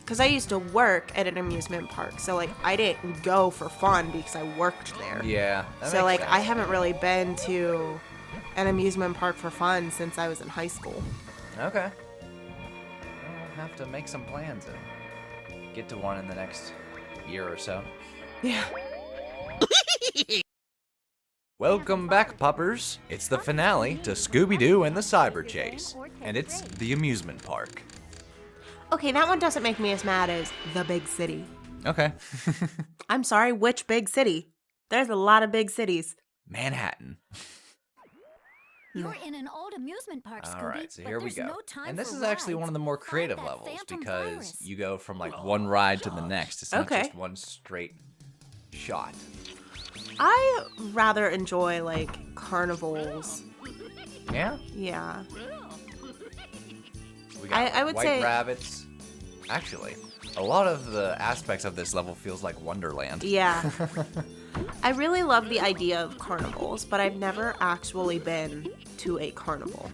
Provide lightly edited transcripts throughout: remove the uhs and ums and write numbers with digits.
because I used to work at an amusement park, so like I didn't go for fun because I worked there. Yeah. So like I haven't really been to an amusement park for fun since I was in high school. Okay. I'll have to make some plans and get to one in the next year or so. Yeah. Welcome back, puppers. It's the finale to Scooby-Doo and the Cyber Chase, and it's the amusement park. Okay, that one doesn't make me as mad as the big city. Okay. I'm sorry, which big city? There's a lot of big cities. Manhattan. You're in an old amusement park, Scooby. All right, so here we go. No time and this for is actually rides. one of the more creative Find that levels phantom because virus. you go from like one ride to the next. It's not Okay. just one straight shot. I rather enjoy like carnivals. Yeah? Yeah. We got I would white say- rabbits. Actually, a lot of the aspects of this level feels like Wonderland. Yeah. I really love the idea of carnivals, but I've never actually been to a carnival.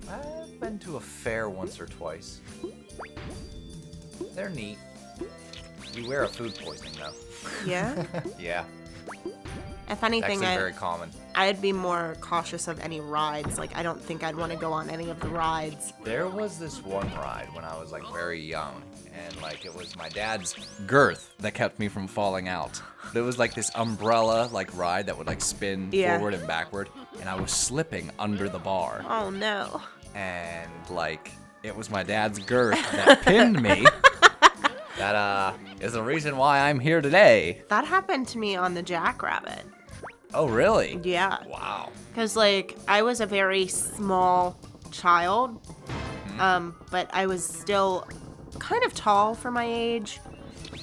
I've been to a fair once or twice. They're neat. Beware of food poisoning, though. Yeah? Yeah, If it's anything, actually very common. I'd be more cautious of any rides. Like, I don't think I'd want to go on any of the rides. There was this one ride when I was like very young, and like it was my dad's girth that kept me from falling out. But it was like this umbrella like ride that would like spin Yeah. forward and backward, and I was slipping under the bar, Oh, no. and like it was my dad's girth that pinned me. That is the reason why I'm here today. That happened to me on the Jackrabbit. Oh really? Yeah. Wow. Because, like, I was a very small child, but I was still kind of tall for my age.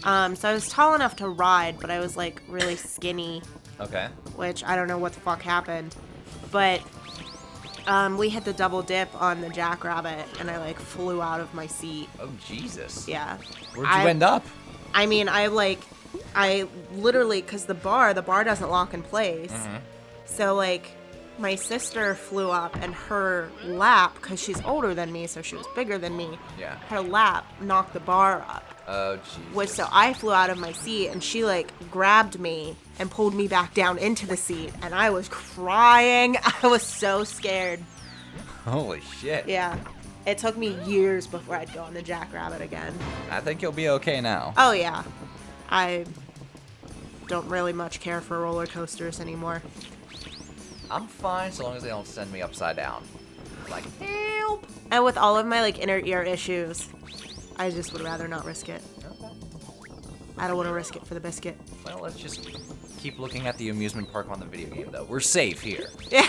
So I was tall enough to ride, but I was, like, really skinny, Okay. which I don't know what the fuck happened. But we hit the double dip on the Jackrabbit, and I, like, flew out of my seat. Oh Jesus. Yeah. Where'd you end up? I mean, I literally, because the bar doesn't lock in place. So, like, my sister flew up and her lap, because she's older than me, so she was bigger than me. Yeah. Her lap knocked the bar up. Oh Jesus. Which, so I flew out of my seat and she, like, grabbed me and pulled me back down into the seat. And I was crying. I was so scared. Holy shit. Yeah. It took me years before I'd go on the Jackrabbit again. I think you'll be okay now. Oh, yeah. I don't really much care for roller coasters anymore. I'm fine so long as they don't send me upside down. Like, help! And with all of my, like, inner ear issues, I just would rather not risk it. Okay. I don't want to risk it for the biscuit. Well, let's just keep looking at the amusement park on the video game, though. We're safe here. Yeah.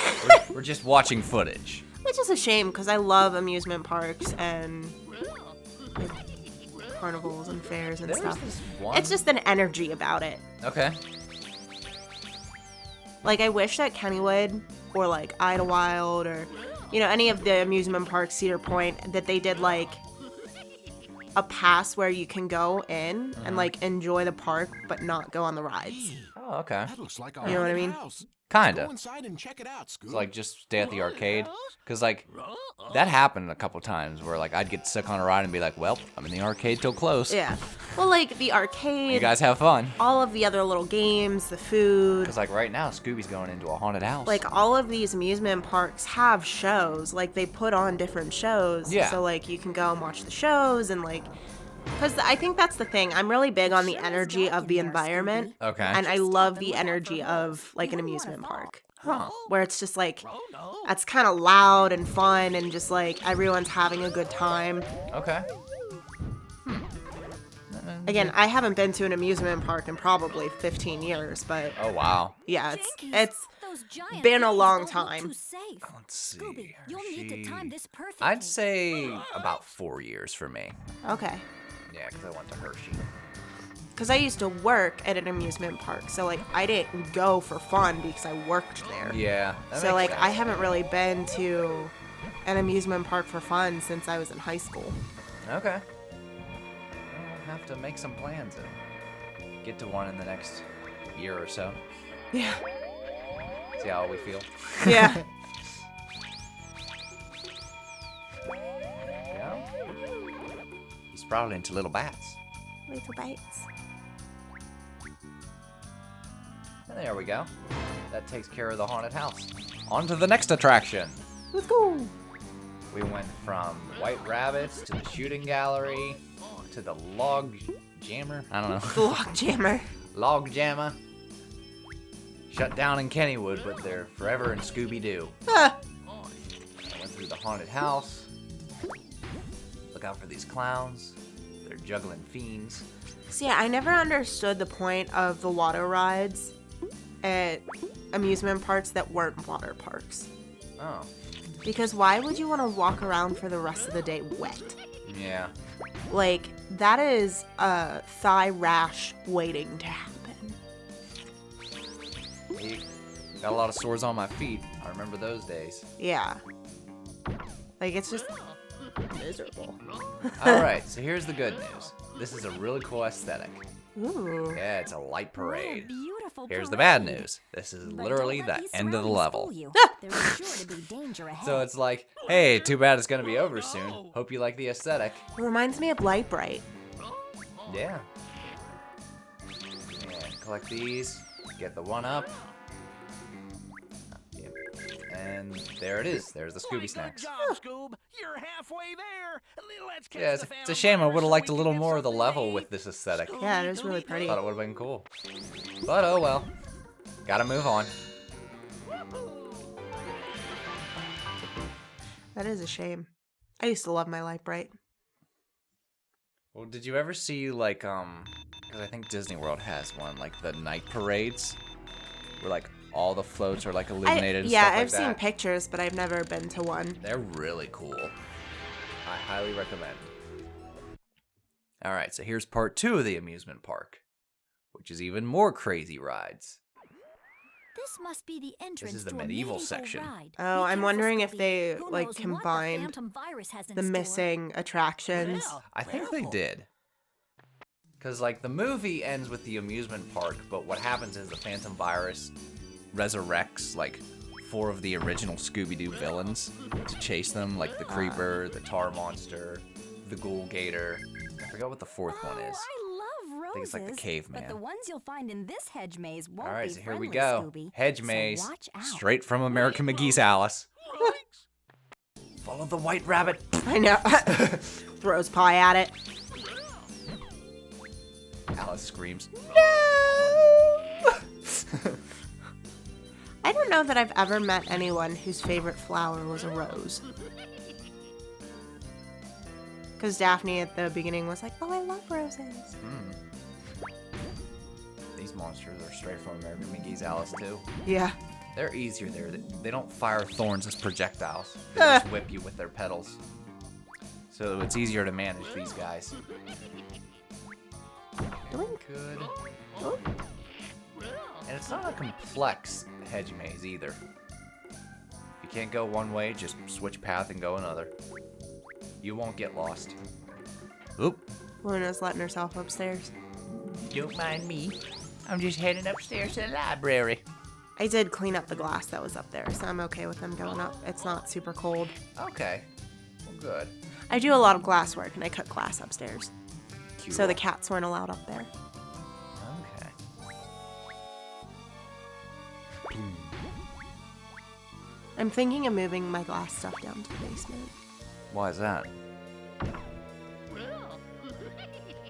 We're just watching footage. Which is a shame, because I love amusement parks and like, carnivals and fairs and There was stuff. this one... It's just an energy about it. Okay. Like, I wish that KennyWood or, like, Idlewild or, you know, any of the amusement parks, Cedar Point, that they did, like, a pass where you can go in and, like, enjoy the park but not go on the rides. Oh, okay. That looks like You know what I mean? house. Kinda. Go inside and check it out, Scooby. So, like, just stay at the arcade. Because, like, that happened a couple times where, like, I'd get sick on a ride and be like, well, I'm in the arcade till close. Yeah. Well, like, the arcade, You guys have fun. all of the other little games, the food. Because, like, right now, Scooby's going into a haunted house. Like, all of these amusement parks have shows. Like, they put on different shows. Yeah. So, like, you can go and watch the shows and, like... Because I think that's the thing. I'm really big on the energy of the environment. Okay. And I love the energy of, like, an amusement park. Huh. Where it's just, like, it's kind of loud and fun and just, like, everyone's having a good time. Okay. Again, I haven't been to an amusement park in probably 15 years, but... Oh, wow. Yeah, Jinkies, it's those giant been a things long don't look time. too safe. Let's see. Scooby, you'll need to time this perfectly. I'd say about 4 years for me. okay. Yeah, because I went to Hershey. Because I used to work at an amusement park, so, like, I didn't go for fun because I worked there. Yeah. that So, makes like, sense. I haven't really been to an amusement park for fun since I was in high school. Okay. I'll have to make some plans and get to one in the next year or so. Yeah. See how we feel. Yeah. Yeah. He's sprouted into little bats. Little bites. And there we go. That takes care of the haunted house. On to the next attraction. Let's go. We went from White Rabbits to the shooting gallery to the log jammer. I don't know. The log jammer. Log jammer. Shut down in Kennywood, but they're forever in Scooby-Doo. Ah. I went through the haunted house. Look out for these clowns. They're juggling fiends. See, I never understood the point of the water rides at amusement parks that weren't water parks. Oh. Because why would you want to walk around for the rest of the day wet? Yeah. Like, that is a thigh rash waiting to happen. Hey, got a lot of sores on my feet. I remember those days. Yeah. Like, it's just miserable. Alright, so here's the good news. This is a really cool aesthetic. Ooh. Yeah, it's a light parade. Beautiful Here's the parade. bad news. This is But literally don't let the these end of the surroundings level. fool you. There is sure to be danger ahead. So it's like, hey, too bad it's gonna be over soon. Hope you like the aesthetic. It reminds me of Light Bright. Yeah. And collect these. Get the one up. Yep. And there it is. There's the Scooby snacks. Good job, Scoob. You're halfway there. Let's catch Yeah, the it's a shame I phantom would have virus liked a so we little can get more of the something level to with eat. this aesthetic. Yeah, it is really pretty. Thought it would have been cool. But oh well. Gotta move on. That is a shame. I used to love my Light Bright. Well, did you ever see, like, because I think Disney World has one, like, the night parades? Where, like, all the floats are, like, illuminated and Yeah, stuff like I've seen that? pictures, but I've never been to one. They're really cool. I highly recommend. Alright, so here's part 2 of the amusement park, which is even more crazy rides. This must be the entrance is the to a medieval section. ride. Oh, Be I'm careful, wondering if Scooby. they, Who like, knows what the combined phantom virus has in the store. missing attractions. Well, I think they did. Because, like, the movie ends with the amusement park, but what happens is the phantom virus resurrects, like, 4 of the original Scooby-Doo villains to chase them, like the Creeper, the Tar Monster, the Ghoul Gator. I forgot what the 4th one is. I love roses. I think it's like the Caveman. But the ones you'll find in this hedge maze won't Alright, be so here we friendly, go. Scooby. Hedge So Maze, watch out. straight from American McGee's Alice. Follow the white rabbit. I know. Throws pie at it. Alice screams. No! I don't know that I've ever met anyone whose favorite flower was a rose. Because Daphne at the beginning was like, oh, I love roses. These monsters are straight from American McGee's Alice, too. Yeah. They're easier there. They don't fire thorns as projectiles. They just whip you with their petals. So it's easier to manage these guys. Doink. Good. Oh. And it's not a complex hedge maze either. If you can't go one way, just switch path and go another. You won't get lost. Oop. Luna's letting herself upstairs. Don't mind me. I'm just heading upstairs to the library. I did clean up the glass that was up there, so I'm okay with them going up. It's not super cold. Okay. Well, good. I do a lot of glass work, and I cut glass upstairs. Cute. So the cats weren't allowed up there. Okay. I'm thinking of moving my glass stuff down to the basement. Why is that?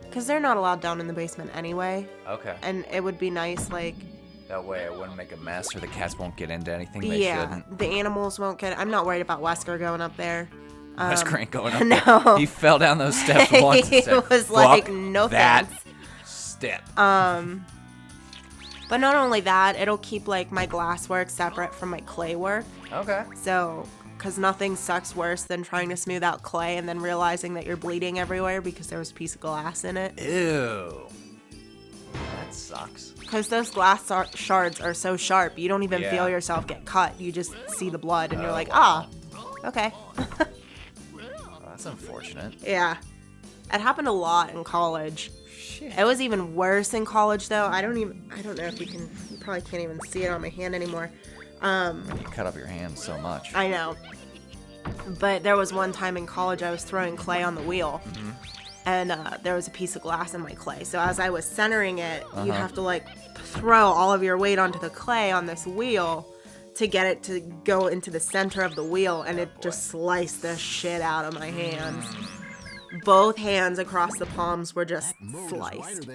Because they're not allowed down in the basement anyway. Okay. And it would be nice, like, That way I wouldn't make a mess or the cats won't get into anything they yeah, shouldn't. the animals won't get. I'm not worried about Wesker going up there. Wesker ain't going up no. there. He fell down those steps once and He said, was "Fuck like, no that thanks." step. But not only that, it'll keep, like, my glass work separate from my clay work. Okay. So, because nothing sucks worse than trying to smooth out clay and then realizing that you're bleeding everywhere because there was a piece of glass in it. Ew. That sucks. Because those glass shards are so sharp, you don't even Yeah. feel yourself get cut. You just see the blood and you're like, wow. okay. Well, that's unfortunate. Yeah. It happened a lot in college. Shit. It was even worse in college, though. I don't know if you probably can't even see it on my hand anymore. You cut up your hands so much. I know. But there was one time in college I was throwing clay on the wheel. and there was a piece of glass in my clay. So as I was centering it, you have to like throw all of your weight onto the clay on this wheel to get it to go into the center of the wheel, and it just sliced the shit out of my hands. Both hands across the palms were just sliced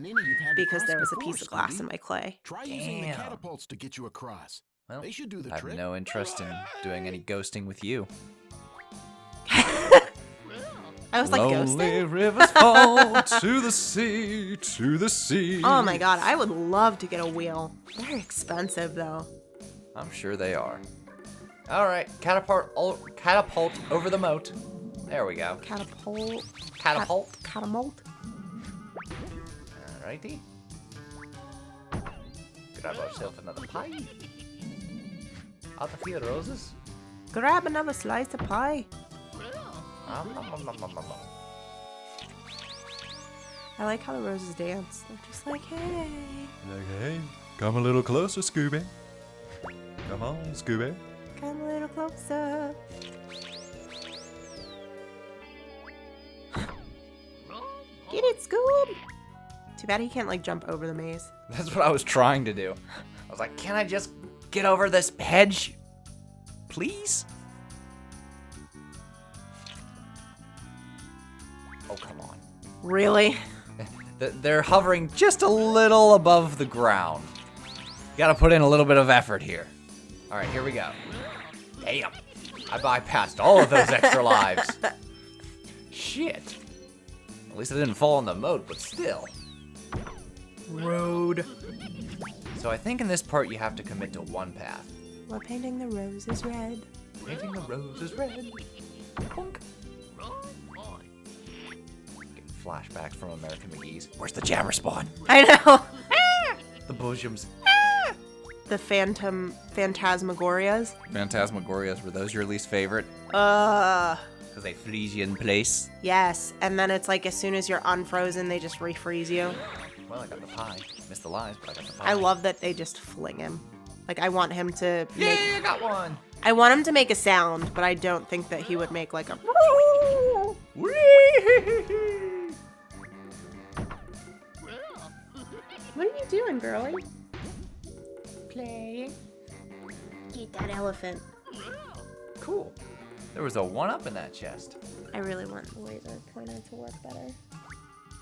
because there was a piece of glass in my clay. Try using the catapults to get you across. Well, They should do the I have trick. no interest in doing any ghosting with you. I was like, Lonely ghosting? rivers fall to the sea, to the sea. Oh my god, I would love to get a wheel. They're expensive though. I'm sure they are. All right, catapult over the moat. There we go. Catapult. Catapult. Catapult. Alrighty. Grab ourselves another pie. Out a few roses. Grab another slice of pie. Nom, nom, nom, nom, nom, nom. I like how the roses dance. They're just like, hey. Like, hey, come a little closer, Scooby. Come on, Scooby. Come a little closer. Get it, Scoob! Too bad he can't, like, jump over the maze. That's what I was trying to do. I was like, can I just get over this hedge? Please? Oh, come on. Really? They're hovering just a little above the ground. You gotta put in a little bit of effort here. All right, here we go. Damn. I bypassed all of those extra lives. Shit. At least I didn't fall in the moat, but still. Road. So I think in this part you have to commit to one path. We're painting the roses red. Painting the roses red. Bonk. Getting flashbacks from American McGee's. Where's the jammer spawn? I know. The bosoms. The phantasmagorias. Phantasmagorias, were those your least favorite? Because they freeze you in place. Yes. And then it's like as soon as you're unfrozen, they just refreeze you. Well, I got the pie. Missed the lies, but I got the pie. I love that they just fling him. Like, I want him to make... Yay, I got one! I want him to make a sound, but I don't think that he would make like a... What are you doing, girlie? Playing. Eat that elephant. Cool. There was a 1-up in that chest. I really want the laser pointer to work better.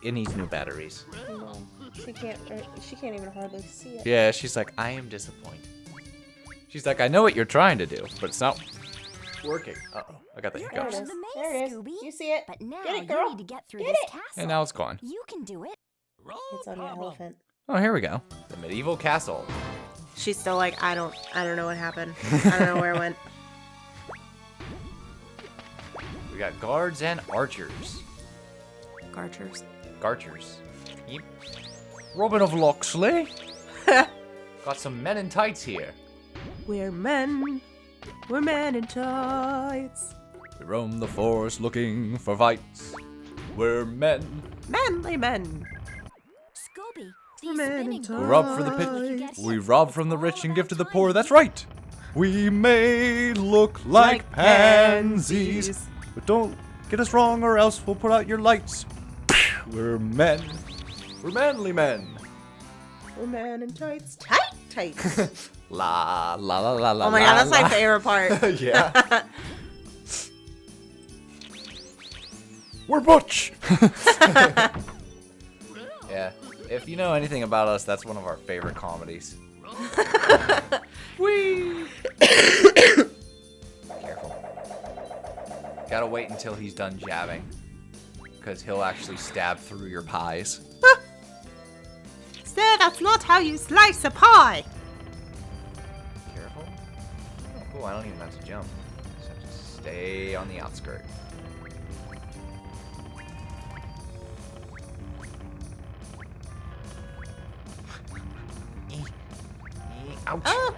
It needs new batteries. No, she can't even hardly see it. Yeah, she's like, I am disappointed. She's like, I know what you're trying to do, but it's not working. Uh-oh, I got the There it hiccups. is. The maze, There it is. Scooby. You see it? But now Get it, you girl. need to get through Get this it. castle. And now it's gone. You can do it. It's on your elephant. Oh, here we go. The medieval castle. She's still like, I don't know what happened. I don't know where it went. We got guards and archers. Garchers. Garchers. Yep. Robin of Locksley. Got some men in tights here. We're men. We're men in tights. We roam the forest looking for fights. We're men. Manly men. Scooby, We're these men in spinning tights. We balls rob for the make you pit. get We hit rob from the all rich and give to the time. poor. That's right. We may look like pansies, but don't get us wrong or else we'll put out your lights. We're men. We're manly men. We're men in tights. Tights. La la la la la. Oh my god, that's my favorite part. Yeah. We're Butch. Yeah. If you know anything about us, that's one of our favorite comedies. Whee! Careful. Gotta wait until he's done jabbing, because he'll actually stab through your pies. Sir, that's not how you slice a pie. Careful. Oh, cool. I don't even have to jump. Just have to stay on the outskirt. Ouch. Oh,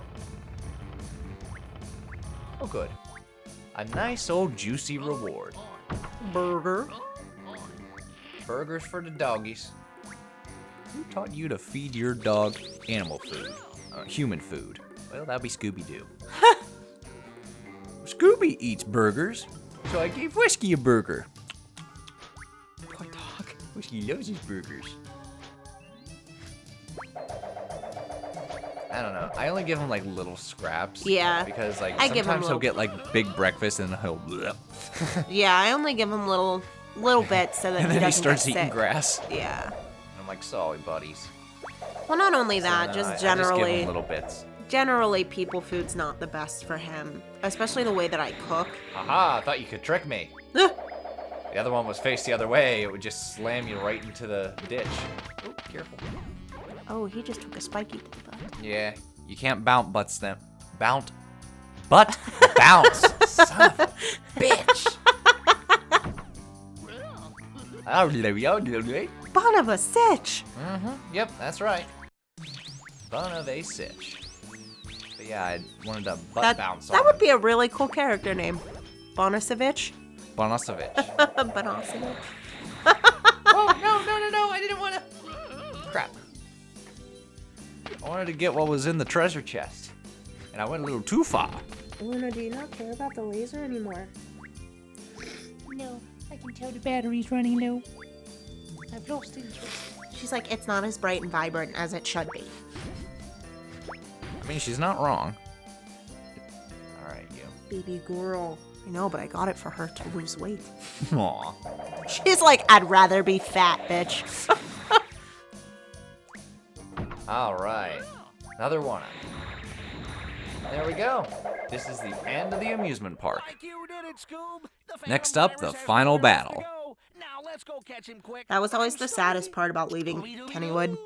Oh, good. A nice old juicy reward. burger. Burgers for the doggies. Who taught you to feed your dog animal food? Human food. Well, that'd be Scooby-Doo. Scooby eats burgers, so I gave Whiskey a burger. Poor dog. course he loves his burgers. I don't know. I only give him like little scraps. Yeah. Because like I give him sometimes he'll little- get like big breakfast and he'll. Yeah, I only give him little bits so that And he then he doesn't starts get eating sick. grass. Yeah. And I'm like, sorry, buddies. Well, not only that, So, no, just I just give generally, him little bits. generally, people food's not the best for him, especially the way that I cook. Haha, I thought you could trick me. The other one was faced the other way. It would just slam you right into the ditch. Ooh, careful. Oh, he just took a spiky to the butt. Yeah, you can't bounce butts them. Bounce. Butt bounce. Son of a bitch. Bon of a sitch. Yep, that's right. Bun of a sitch. But yeah, I wanted to butt bounce on That would be a really cool character name. Bonasevich. Bonasevich. Bonasevich. Oh, no, I didn't want to. Crap. I wanted to get what was in the treasure chest. And I went a little too far. Luna, do you not care about the laser anymore? No, I can tell the battery's running low. I've lost interest. She's like, it's not as bright and vibrant as it should be. I mean, she's not wrong. Alright, you. Baby girl. I know, but I got it for her to lose weight. Aw. She's like, I'd rather be fat, bitch. Alright. Another one. There we go. This is the end of the amusement park. Like you did it, Scoob. The Next Phantom up, Virus the has final nowhere else to battle. go. Now let's go catch him quick. That was always I'm the saddest Scooby. part about leaving Kennywood.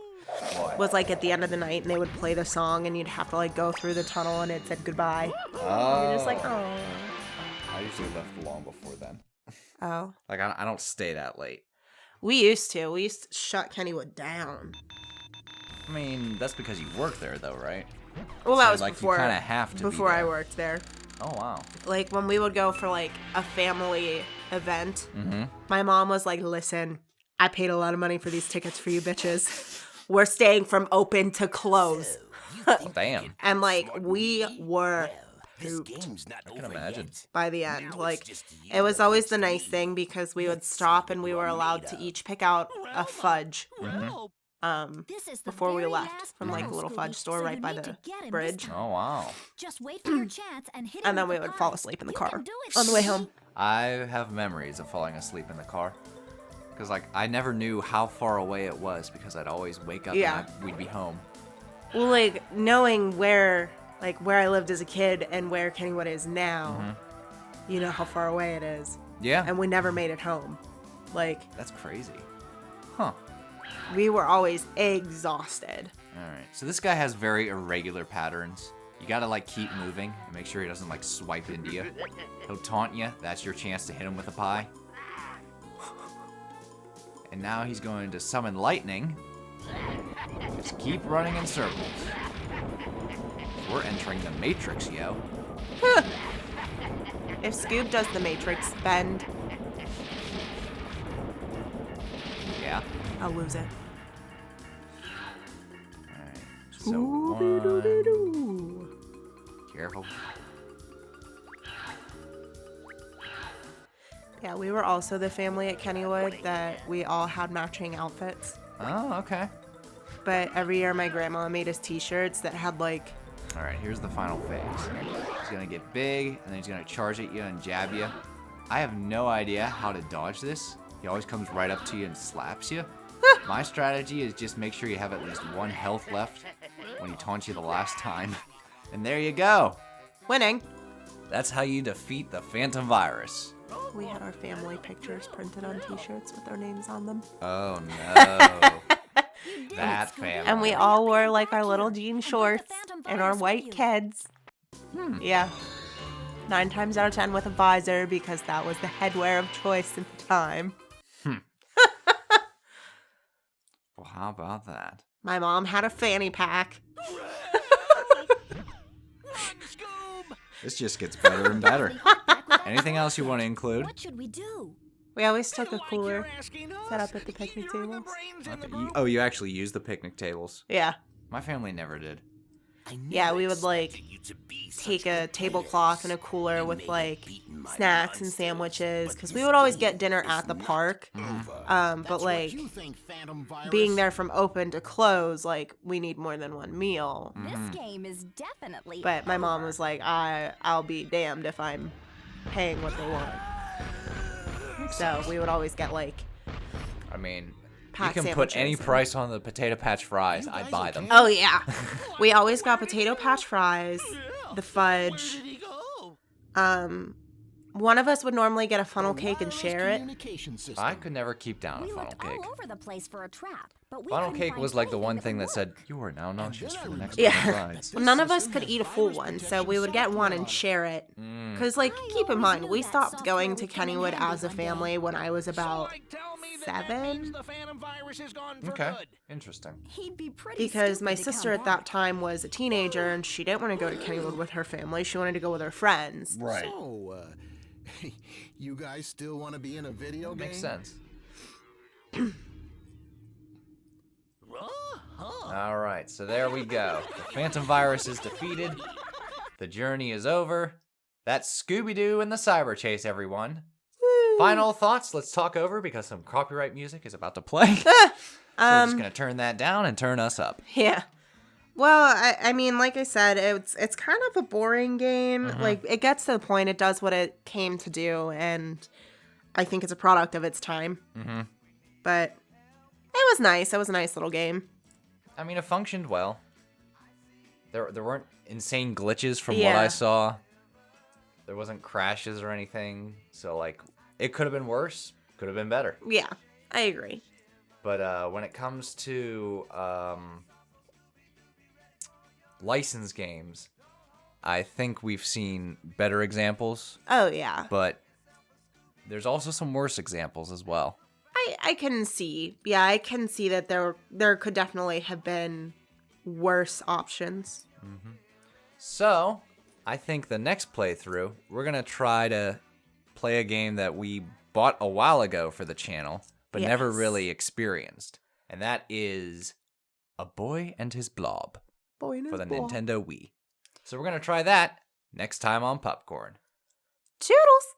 What? Was like at the end of the night and they would play the song and you'd have to like go through the tunnel and it said goodbye. Oh. You're just like, oh. I usually left long before then. Oh. Like, I don't stay that late. We used to shut Kennywood down. I mean, that's because you work there, though, right? Well, that So, was like, before. you kind of have to before be I there. worked there. Oh, wow. Like when we would go for like a family event, Mm-hmm. my mom was like, listen, I paid a lot of money for these tickets for you bitches. We're staying from open to close. Damn. And like we were pooped I can imagine. by the end. Like it was always the nice thing because we would stop and we were allowed to each pick out a fudge. This is the Before we very left last from like battle, a little Scooby, fudge store so right you by need the to get him this bridge. time. Oh, wow. Just wait for your chance and hit him And then with we the would fall pie. asleep in the You car can do it. on the way home. I have memories of falling asleep in the car. Because, like, I never knew how far away it was because I'd always wake up Yeah. and we'd be home. Well, like knowing where I lived as a kid and where Kennywood is now, you know how far away it is. Yeah. And we never made it home. Like That's crazy. Huh. we were always exhausted. Alright. So this guy has very irregular patterns. You gotta, like, keep moving and make sure he doesn't, like, swipe into you. He'll taunt you. That's your chance to hit him with a pie. And now he's going to summon lightning. Just keep running in circles. We're entering the Matrix, yo. If Scoob does the Matrix bend, Yeah. I'll lose it. Alright. So one. Careful. Yeah, we were also the family at Kennywood that we all had matching outfits. Oh, okay. But every year my grandma made us t-shirts that had like, Alright, here's the final phase. He's gonna get big, and then he's gonna charge at you and jab you. I have no idea how to dodge this. He always comes right up to you and slaps you. My strategy is just make sure you have at least 1 health left when he taunts you the last time. And there you go. winning. That's how you defeat the Phantom Virus. We had our family pictures printed on t-shirts with our names on them. Oh no. That family. And we all wore like our little jean shorts Phantom and our Virus white with you. kids. Yeah. 9 times out of 10 with a visor because that was the headwear of choice at the time. Well, how about that? My mom had a fanny pack. Scoob! This just gets better and better. Anything else you want to include? What should we do? We always took a Like cooler. you're asking us? set up at the picnic You're the tables. brains in Okay, the group. oh, you actually use the picnic tables. Yeah. My family never did. yeah, we would like take a tablecloth and a cooler with like snacks and sandwiches because we would always get dinner at the park. But like being there from open to close, like we need more than one meal. This game is definitely. But my mom was like, I'll be damned if I'm paying what they want. So we would always get like. I mean, you packed can put any sandwiches. Price on the potato patch fries. I'd buy them. Oh yeah, we always got potato patch fries, the fudge. One of us would normally get a funnel cake and share it. I could never keep down a We funnel looked cake. all over the place for a trap, but we Funnel couldn't cake find was like the anything one that thing would that said, work. You are now nauseous for the next Yeah. 20 rides. Well, none of us could eat a full one, so we would get one and share it. Because, like, keep in mind, we stopped going to KennyWood as a family when I was about 7. Okay, interesting. He'd be pretty Because my stupid to sister come at that back. time was a teenager and she didn't want to go to KennyWood with her family. She wanted to go with her friends. Right. So, you guys still want to be in a video game? Makes sense. All right, so there we go. The Phantom Virus is defeated. The journey is over. That's Scooby-Doo and the Cyber Chase, everyone. Final thoughts, let's talk over because some copyright music is about to play. So we're just going to turn that down and turn us up. Yeah. Well, I mean, like I said, it's kind of a boring game. Like, it gets to the point, it does what it came to do, and I think it's a product of its time. But it was nice. It was a nice little game. I mean, it functioned well. There weren't insane glitches from what Yeah. I saw. There wasn't crashes or anything. So, like, it could have been worse. Could have been better. Yeah, I agree. But when it comes to licensed games, I think we've seen better examples. Oh, yeah. But there's also some worse examples as well. I can see. Yeah, I can see that there could definitely have been worse options. So, I think the next playthrough, we're going to try to play a game that we bought a while ago for the channel, but never Yes. really experienced. And that is A Boy and His Blob Boy and for his the ball. Nintendo Wii. So we're going to try that next time on Pupcorn. Toodles!